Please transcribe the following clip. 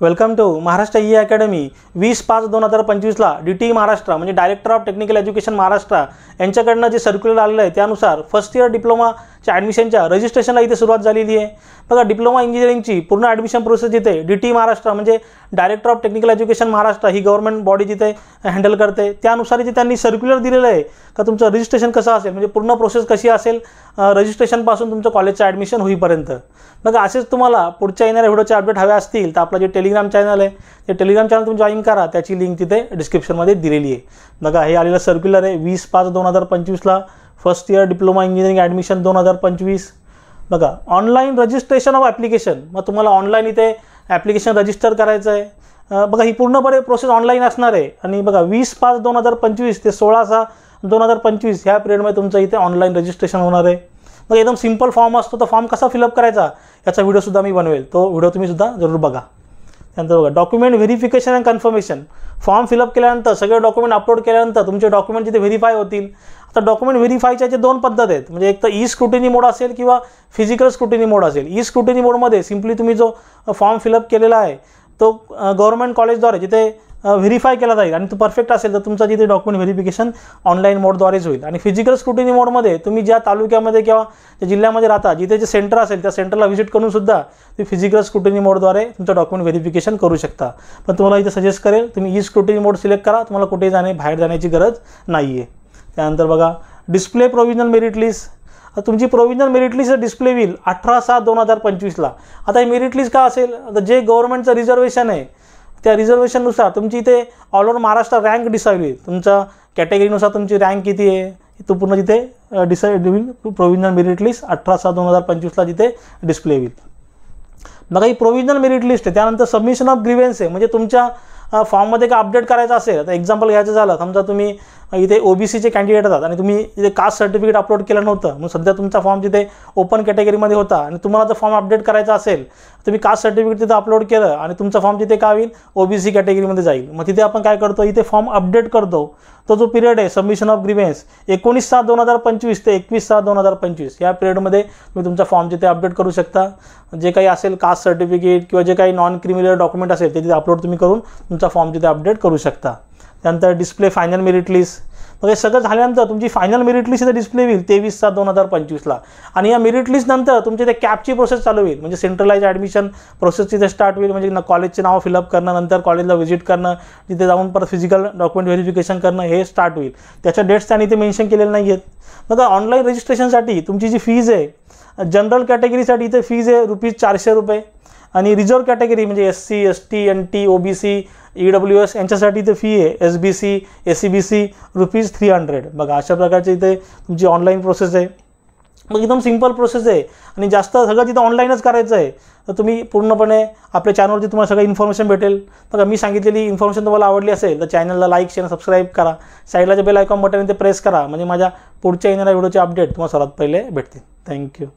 Welcome to Maharashtra E academy 20/5/2025 ला DTE Maharashtra म्हणजे director of technical education Maharashtra यांच्याकडनं जे सर्क्युलर आलेलं आहे त्यानुसार फर्स्ट इयर डिप्लोमाच्या ॲडमिशनच्या रजिस्ट्रेशनला इथे सुरुवात झालेली आहे। बघा डिप्लोमा इंजिनिअरिंगची पूर्ण ॲडमिशन प्रोसेस जिथे DTE महाराष्ट्र म्हणजे director of technical education Maharashtra he government body जिथे हँडल करते त्यानुसार इथे त्यांनी सर्क्युलर दिलेलं आहे का तुमचं रजिस्ट्रेशन कसं असेल म्हणजे पूर्ण प्रोसेस कशी असेल रजिस्ट्रेशनपासून तुमचं कॉलेजचं ॲडमिशन होईपर्यंत। बघा असेच तुम्हाला पुढच्या येणाऱ्या व्हिडिओचे अपडेट हवे असतील तर आपलं जे टेलिग्राम चॅनल आहे ते टेलिग्राम चॅनल तुम्ही जॉईन करा, त्याची लिंक तिथे डिस्क्रिप्शनमध्ये दिलेली आहे। बघा हे आलेलं सर्क्युलर आहे 20/5/2025 ला first year diploma engineering admission 2025। बघा ऑनलाईन रजिस्ट्रेशन ऑफ ॲप्लिकेशन, मग तुम्हाला ऑनलाईन इथे ॲप्लिकेशन रजिस्टर करायचं आहे। बघा ही पूर्णपणे प्रोसेस ऑनलाईन असणार आहे आणि बघा 20/5/2025 ते 16/6/2025 ह्या पिरियडमध्ये तुमचं इथे ऑनलाईन रजिस्ट्रेशन होणार आहे। मग एकदम सिंपल फॉर्म असतो, तो फॉर्म कसा फिलअप करायचा याचा व्हिडिओसुद्धा मी बनवेल, तो व्हिडिओ तुम्ही सुद्धा जरूर बघा। त्यानंतर बघा document verification and confirmation, form fill up केल्यानंतर सगळे डॉक्युमेंट अपलोड केल्यानंतर तुमचे डॉक्युमेंट जिथे व्हेरीफाय होतील। आता डॉक्युमेंट व्हेरीफायचे दोन पद्धत आहेत, म्हणजे एक तर ई स्क्रुटिनी मोड असेल किंवा फिजिकल स्क्रुटिनी मोड असेल। ई स्क्रुटिनी मोडमध्ये सिम्पली तुम्ही जो फॉर्म फिलअप केलेला आहे तो गव्हर्नमेंट कॉलेजद्वारे जिथे व्हेरीफाय केला जाईल आणि तो परफेक्ट असेल तर तुमचा जिथे डॉक्युमेंट व्हेरिफिकेशन ऑनलाईन मोडद्वारेच होईल। आणि फिजिकल स्क्रुटिनी मोडमध्ये तुम्ही ज्या तालुक्यामध्ये किंवा ज्या जिल्ह्यामध्ये राहता जिथे जे सेंटर असेल त्या सेंटरला व्हिजिट करून सुद्धा तुम्ही फिजिकल स्क्रुटिनी मोडद्वारे तुमचं डॉक्युमेंट व्हेरिफिकेशन करू शकता। पण तुम्हाला इथे सजेस्ट करेल तुम्ही ई स्क्रुटिनी मोड सिलेक्ट करा, तुम्हाला कुठेही बाहेर जाण्याची गरज नाही आहे। त्यानंतर बघा डिस्प्ले प्रोव्हिजनल मेरिट लिस्ट, तुमची प्रोव्हिजनल मेरिट लिस्ट डिस्प्ले होईल 18/7/2025 ला। आता ही मेरिट लिस्ट का असेल, आता जे गव्हर्नमेंटचं रिझर्वेशन आहे त्या रिझर्वेशननुसार तुमची इथे all over Maharashtra rank decide होईल, तुमच्या कॅटेगरीनुसार तुमची रँक किती आहे तो पूर्ण तिथे डिसाईड होईल। प्रोव्हिजनल मेरिट लिस्ट 18/7/2025 ला जिथे डिस्प्ले होईल। बघा ही प्रोव्हिजनल मेरिट लिस्ट आहे। त्यानंतर सबमिशन ऑफ ग्रीव्हन्स आहे, म्हणजे तुमच्या फॉर्ममध्ये काय अपडेट करायचं असेल, आता एक्झाम्पल घ्यायचं झालं समजा तुम्ही इथे OBCचे कॅन्डिडेट आहात आणि तुम्ही इथे कास्ट सर्टिफिकेट अपलोड केलं नव्हतं, मग सध्या तुमचा फॉर्म तिथे ओपन कॅटेगरीमध्ये होता आणि तुम्हाला जर फॉर्म अपडेट करायचा असेल तुम्ही कास्ट सर्टिफिकेट तिथे अपलोड केलं आणि तुमचा फॉर्म तिथे काय होईल OBC कॅटेगरीमध्ये जाईल। मग तिथे आपण काय करतो इथे फॉर्म अपडेट करतो, तो जो पिरियड आहे सबमिशन ऑफ ग्रीव्हन्स 19/7/2025 ते 21/7/2025 या पिरियडमध्ये तुम्ही तुमचा फॉर्म तिथे अपडेट करू शकता। जे काही असेल कास्ट सर्टिफिकेट किंवा जे काही नॉन क्रिमिनल डॉक्युमेंट असेल ते तिथे अपलोड तुम्ही करून तुमचा फॉर्म तिथे अपडेट करू शकता। त्यानंतर डिस्प्ले फायनल मेरिट लिस्ट, मग हे सगळं झाल्यानंतर तुमची फायनल मेरिट लिस्ट इथे डिस्प्ले होईल 23/7/2025 ला। आणि या मेरिट लिस्ट नंतर तुमची इथे कॅपची प्रोसेस चालू होईल, म्हणजे सेंट्रलाइज ॲडमिशन प्रोसेस तिथे स्टार्ट होईल, म्हणजे कॉलेजचे नाव फिलअप करणं, नंतर कॉलेजला व्हिजिट करणं, तिथे जाऊन परत फिजिकल डॉक्युमेंट व्हेरिफिकेशन करणं हे स्टार्ट होईल। त्याच्या डेट्स त्यांनी इथे मेन्शन केलेले नाही आहेत। बघा ऑनलाईन रजिस्ट्रेशनसाठी तुमची जी फीज आहे जनरल कॅटेगरीसाठी इथे फीज आहे ₹400 आणि रिझर्व कॅटेगरी म्हणजे SC ST NT OBC EWS यांच्यासाठी इथे फी आहे SBC SCBC ₹300। बघा अशा प्रकारचे इथे तुमची ऑनलाईन प्रोसेस आहे। मग एकदम सिंपल प्रोसेस आहे आणि जास्त सगळं तिथं ऑनलाईनच करायचं आहे, तर तुम्ही पूर्णपणे आपल्या चॅनलवरती तुम्हाला सगळं इन्फॉर्मेशन भेटेल। बघा मी सांगितलेली इन्फॉर्मेशन तुम्हाला आवडली असेल तर चॅनलला लाईक शेअर सबस्क्राईब करा, साईडला जे बेल आयकॉन बटन ते प्रेस करा, म्हणजे माझ्या पुढच्या येणाऱ्या व्हिडिओचे अपडेट तुम्हाला सर्वात पहिले भेटतील। थँक्यू।